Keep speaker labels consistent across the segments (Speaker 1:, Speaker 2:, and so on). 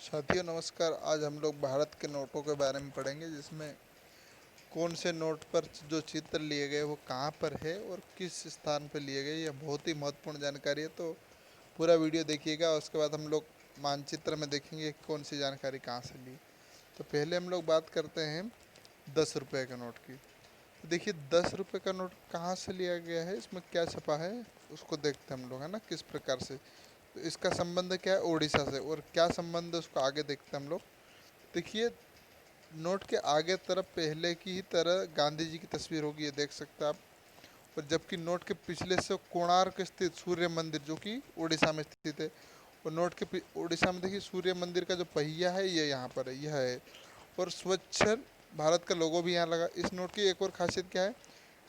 Speaker 1: साथियों नमस्कार। आज हम लोग भारत के नोटों के बारे में पढ़ेंगे, जिसमें कौन से नोट पर जो चित्र लिए गए वो कहाँ पर है और किस स्थान पर लिए गए। यह बहुत ही महत्वपूर्ण जानकारी है, तो पूरा वीडियो देखिएगा। उसके बाद हम लोग मानचित्र में देखेंगे कि कौन सी जानकारी कहाँ से ली। तो पहले हम लोग बात करते हैं 10 रुपये के नोट की। तो देखिए 10 रुपये का नोट कहाँ से लिया गया है, इसमें क्या छपा है उसको देखते हैं हम लोग, है ना, किस प्रकार से। तो इसका संबंध क्या है, उड़ीसा से। और क्या संबंध है उसको आगे देखते हैं हम लोग। देखिए नोट के आगे तरफ पहले की ही तरह गांधी जी की तस्वीर होगी, ये देख सकते हैं आप। और जबकि नोट के पिछले से कोणार्क स्थित सूर्य मंदिर, जो कि उड़ीसा में स्थित है। और नोट के उड़ीसा में देखिए सूर्य मंदिर का जो पहिया है ये यहाँ पर है, यह है। और स्वच्छ भारत का लोगो भी यहाँ लगा। इस नोट की एक और खासियत क्या है,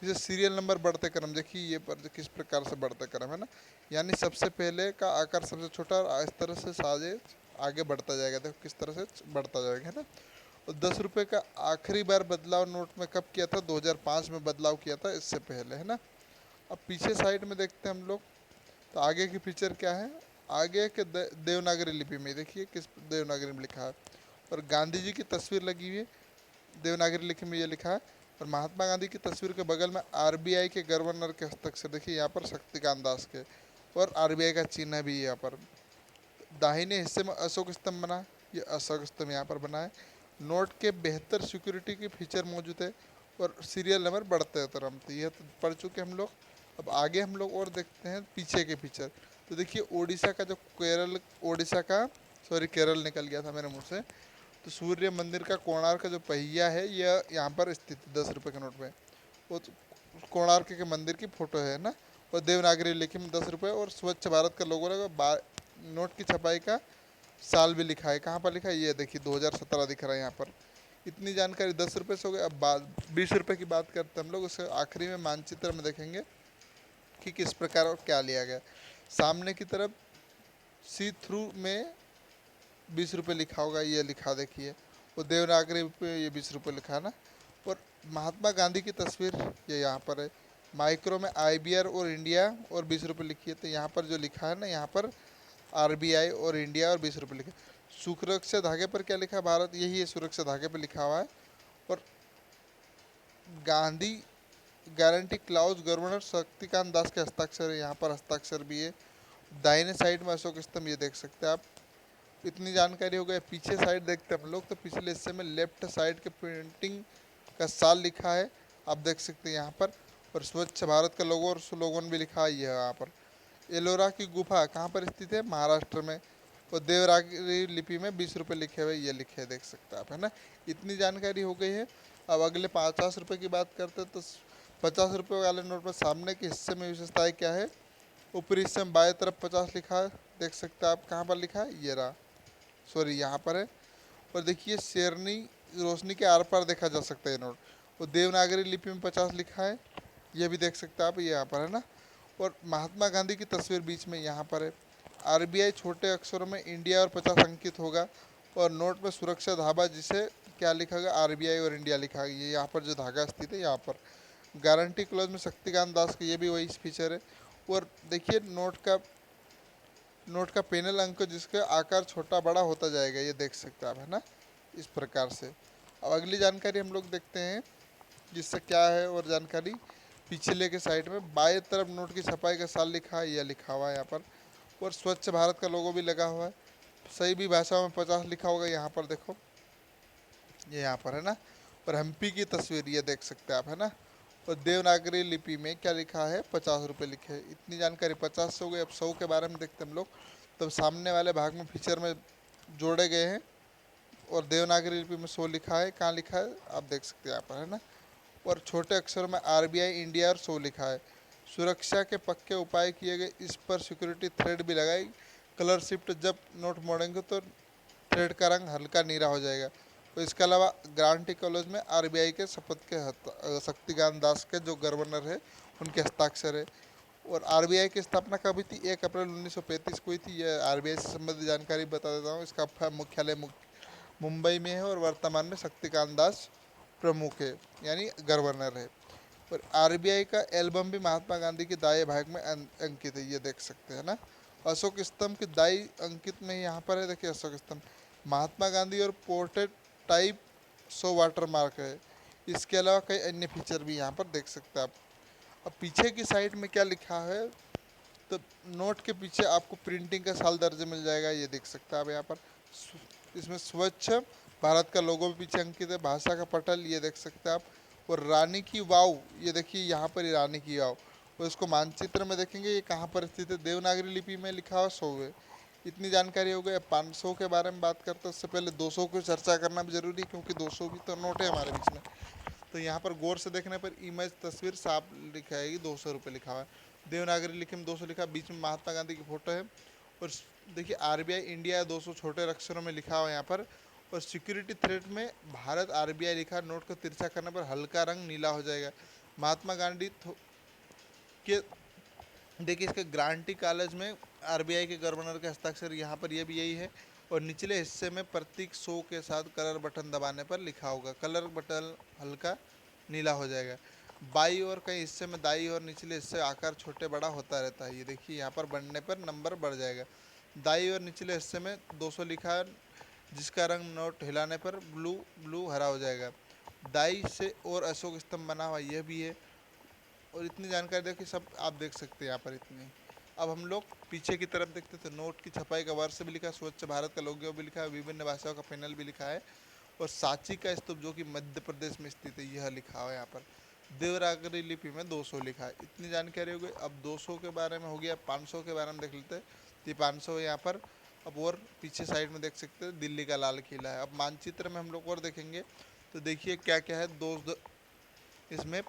Speaker 1: जैसे सीरियल नंबर बढ़ते क्रम, देखिए ये पर किस प्रकार से बढ़ते क्रम है ना। यानी सबसे पहले का आकार सबसे छोटा, और इस तरह से साजे आगे बढ़ता जाएगा। देखो किस तरह से बढ़ता जाएगा, है ना। और 10 रुपये का आखिरी बार बदलाव नोट में कब किया था, 2005 में बदलाव किया था, इससे पहले, है ना। अब पीछे साइड में देखते हैं हम लोग। तो आगे की फीचर क्या है, आगे के देवनागरी लिपि में देखिए किस देवनागरी में लिखा है। और गांधी जी की तस्वीर लगी हुई है, देवनागरी लिपि में ये लिखा है। और महात्मा गांधी की तस्वीर के बगल में आरबीआई के गवर्नर के हस्ताक्षर, देखिए यहाँ पर शक्तिकांत दास के। और आरबीआई का चिन्ह भी यहाँ पर। दाहिने हिस्से में अशोक स्तंभ बना, ये अशोक स्तंभ यहाँ पर बना है। नोट के बेहतर सिक्योरिटी की फीचर मौजूद है। और सीरियल नंबर बढ़ते हैं तरह, तो यह तो पढ़ चुके हम लोग। अब आगे हम लोग और देखते हैं पीछे के फीचर। तो देखिए उड़ीसा का जो केरल, उड़ीसा का, सॉरी केरल निकल गया था मेरे मुंह से। तो सूर्य मंदिर का कोणार्क का जो पहिया है यह यहाँ पर स्थित है 10 रुपये के नोट में। वो तो कोणार्क के मंदिर की फोटो है ना। और देवनागरी लिखी में 10 रुपये, और स्वच्छ भारत का लोगो लगा। नोट की छपाई का साल भी लिखा है, कहाँ पर लिखा है, ये देखिए 2017 दिख रहा है यहाँ पर। इतनी जानकारी 10 रुपये से हो गई। अब बात 20 रुपये की बात करते हैं हम लोग। उसके आखिरी में मानचित्र में देखेंगे कि किस प्रकार और क्या लिया गया। सामने की तरफ सी थ्रू में 20 रुपये लिखा होगा, ये लिखा देखिए। वो देवनागरी पे ये 20 रुपये लिखा है ना। और महात्मा गांधी की तस्वीर ये यहाँ पर है। माइक्रो में आईबीआर और इंडिया और 20 रुपये लिखी है। तो यहाँ पर जो लिखा है ना, यहाँ पर आरबीआई और इंडिया और 20 रुपये लिखे। सुरक्षा धागे पर क्या लिखा है, भारत, यही है, सुरक्षा धागे पर लिखा हुआ है। और Gandhi guarantee clause governor Shaktikanta Das के हस्ताक्षर है, यहाँ पर हस्ताक्षर भी है। दाहिने साइड में अशोक स्तंभ, ये देख सकते हैं आप। इतनी जानकारी हो गई। पीछे साइड देखते हैं हम लोग। तो पिछले हिस्से में लेफ्ट साइड के प्रिंटिंग का साल लिखा है, आप देख सकते हैं यहाँ पर। और स्वच्छ भारत का लोगो और स्लोगन भी लिखा है यहाँ पर। एलोरा की गुफा कहाँ पर स्थित है, महाराष्ट्र में। और देवनागरी लिपि में 20 रुपये लिखे हुए, ये लिखे हैं, देख सकते हैं आप, है ना। इतनी जानकारी हो गई है। अब अगले 50 रुपये की बात करते हैं। तो 50 रुपये वाले नोट में सामने के हिस्से में विशेषताएँ क्या है। ऊपरी हिस्से में बाएं तरफ 50 लिखा है, देख सकते हैं आप। कहाँ पर लिखा है, ये रहा, सॉरी यहाँ पर है। और देखिए शेरनी रोशनी के आर पार देखा जा सकता है ये नोट। और देवनागरी लिपि में 50 लिखा है, ये भी देख सकते हैं आप, ये यहाँ पर है ना। और महात्मा गांधी की तस्वीर बीच में यहाँ पर है। आरबीआई छोटे अक्षरों में इंडिया और 50 अंकित होगा। और नोट में सुरक्षा धागा, जिसे क्या लिखा गया, आरबीआई और इंडिया लिखा गया, ये यहाँ पर जो धागा स्थित है यहाँ पर। गारंटी क्लोज में शक्तिकांत दास का, ये भी वही फीचर है। और देखिए नोट का पैनल अंक, जिसका आकार छोटा बड़ा होता जाएगा, ये देख सकते हैं आप, है ना, इस प्रकार से। अब अगली जानकारी हम लोग देखते हैं, जिससे क्या है और जानकारी। पिछले के साइड में बाएं तरफ नोट की छपाई का साल लिखा है, यह लिखा हुआ है यहाँ पर। और स्वच्छ भारत का लोगो भी लगा हुआ है। सही भी भाषाओं में 50 लिखा होगा, यहाँ पर देखो, ये यहाँ पर है ना। और हम्पी की तस्वीर ये देख सकते हैं आप, है ना। और देवनागरी लिपि में क्या लिखा है, 50 रुपये लिखे हैं। इतनी जानकारी 50 से हो गई। अब 100 के बारे में देखते हैं हम लोग। तब सामने वाले भाग में फीचर में जोड़े गए हैं। और देवनागरी लिपि में 100 लिखा है, कहाँ लिखा है आप देख सकते हैं यहाँ पर, है ना। और छोटे अक्षर में आरबीआई इंडिया और 100 लिखा है। सुरक्षा के पक्के उपाय किए गए, इस पर सिक्योरिटी थ्रेड भी लगाई। कलर शिफ्ट, जब नोट मोड़ेंगे तो थ्रेड का रंग हल्का नीला हो जाएगा। तो इसके अलावा गारंटी कॉलेज में आरबीआई के शपथ के शक्तिकांत दास के जो गवर्नर है उनके हस्ताक्षर है। और आरबीआई की स्थापना कब हुई थी, 1 अप्रैल 1935 को हुई थी। यह आरबीआई से संबंधित जानकारी बता देता हूँ। इसका मुख्यालय मुंबई में है। और वर्तमान में शक्तिकांत दास प्रमुख है, यानी गवर्नर है। और आरबीआई का एल्बम भी महात्मा गांधी के दाएं भाग में अंकित है, ये देख सकते हैं ना। अशोक स्तंभ के दाई अंकित में यहाँ पर है, देखिए अशोक स्तंभ। महात्मा गांधी और पोर्ट्रेट टाइप 100 वाटर मार्क है। इसके अलावा कई अन्य फीचर भी यहाँ पर देख सकते हैं आप। अब पीछे की साइड में क्या लिखा है, तो नोट के पीछे आपको प्रिंटिंग का साल दर्ज मिल जाएगा, ये देख सकते हैं आप यहाँ पर। इसमें स्वच्छ भारत का लोगो भी पीछे अंकित है, भाषा का पटल ये देख सकते हैं आप। और रानी की वाव, ये देखिए यहाँ पर ही रानी की वाव, और इसको मानचित्र में देखेंगे ये कहाँ पर स्थित है, देवनागरी लिपि में लिखा हुआ 100 है। इतनी जानकारी हो गई। 500 के बारे में बात करते हैं, उससे पहले 200 को चर्चा करना भी जरूरी है, क्योंकि 200 भी तो नोट है हमारे बीच में। तो यहाँ पर गौर से देखने पर इमेज तस्वीर साफ लिखा है, 200 रुपये लिखा हुआ है। देवनागरी लिखी में 200 लिखा, बीच में महात्मा गांधी की फोटो है। और देखिए आरबीआई इंडिया 200 छोटे अक्षरों में लिखा हुआ है यहाँ पर। और सिक्योरिटी थ्रेट में भारत आरबीआई लिखा, नोट को तिरछा करने पर हल्का रंग नीला हो जाएगा। महात्मा गांधी के देखिए इसके गारंटी कागज में आरबीआई के गवर्नर के हस्ताक्षर यहाँ पर ये भी यही है। और निचले हिस्से में प्रतीक 100 के साथ कलर बटन दबाने पर लिखा होगा, कलर बटन हल्का नीला हो जाएगा। बाई और कई हिस्से में दाई और निचले हिस्से आकार छोटे बड़ा होता रहता है, ये देखिए यहाँ पर बढ़ने पर नंबर बढ़ जाएगा। दाई और निचले हिस्से में 200 लिखा है, जिसका रंग नोट हिलाने पर ब्लू ब्लू हरा हो जाएगा। दाई से और अशोक स्तंभ बना हुआ यह भी है। और इतनी जानकारी देखिए सब आप देख सकते हैं यहाँ पर इतनी। अब हम लोग पीछे की तरफ देखते तो नोट की छपाई का वर्ष भी लिखा है, स्वच्छ भारत का लोगो भी लिखा है, विभिन्न भाषाओं का पैनल भी लिखा है। और सांची का स्तूप जो कि मध्य प्रदेश में स्थित है यह लिखा हुआ है यहाँ पर। देवनागरी लिपि में 200 लिखा है। इतनी जानकारी हो गई। अब 200 के बारे में हो गया, 500 के बारे में देख लेते हैं। ये 500 है यहाँ पर। अब और पीछे साइड में देख सकते हैं दिल्ली का लाल किला है। अब मानचित्र में हम लोग और देखेंगे तो देखिए क्या क्या है। इसमें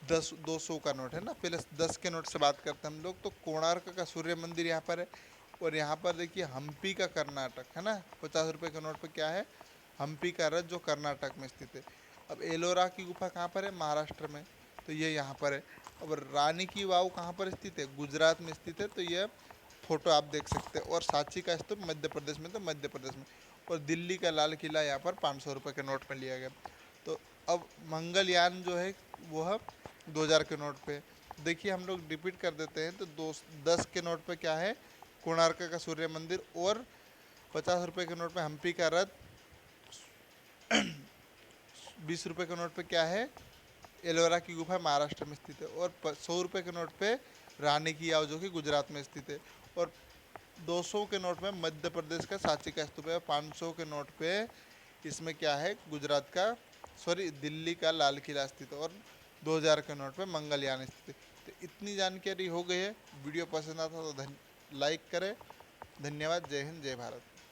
Speaker 1: 200 का नोट है ना, पहले 10 के नोट से बात करते हैं हम लोग। तो कोणार्क का सूर्य मंदिर यहाँ पर है। और यहाँ पर देखिए हम्पी का कर्नाटक है ना, 50 रुपये के नोट पे क्या है, हम्पी का रथ जो कर्नाटक में स्थित है। अब एलोरा की गुफा कहाँ पर है, महाराष्ट्र में, तो ये यहाँ पर है। अब रानी की वाव कहाँ पर स्थित है, गुजरात में स्थित है, तो यह फोटो आप देख सकते हैं। और सांची का स्तूप मध्य प्रदेश में, तो मध्य प्रदेश में। और दिल्ली का लाल किला यहाँ पर 500 रुपये के नोट में लिया गया। तो अब मंगलयान जो है वह 2000 के नोट पे। देखिए हम लोग रिपीट कर देते हैं तो 10 के नोट पे क्या है, कोणार्क का सूर्य मंदिर। और 50 रुपये के नोट पे हम्पी का रथ। 20 रुपये के नोट पे क्या है, एलोरा की गुफा महाराष्ट्र में स्थित है। और 100 रुपये के नोट पे रानी की वाव जो कि गुजरात में स्थित है। और 200 के नोट में मध्य प्रदेश का सांची का स्तूप है। 500 के नोट पे इसमें क्या है, गुजरात का, सॉरी दिल्ली का लाल किला स्थित है। और 2000 के नोट पे मंगलयान स्थित है। तो इतनी जानकारी हो गई है। वीडियो पसंद आता तो लाइक करें। धन्यवाद। जय हिंद, जय भारत।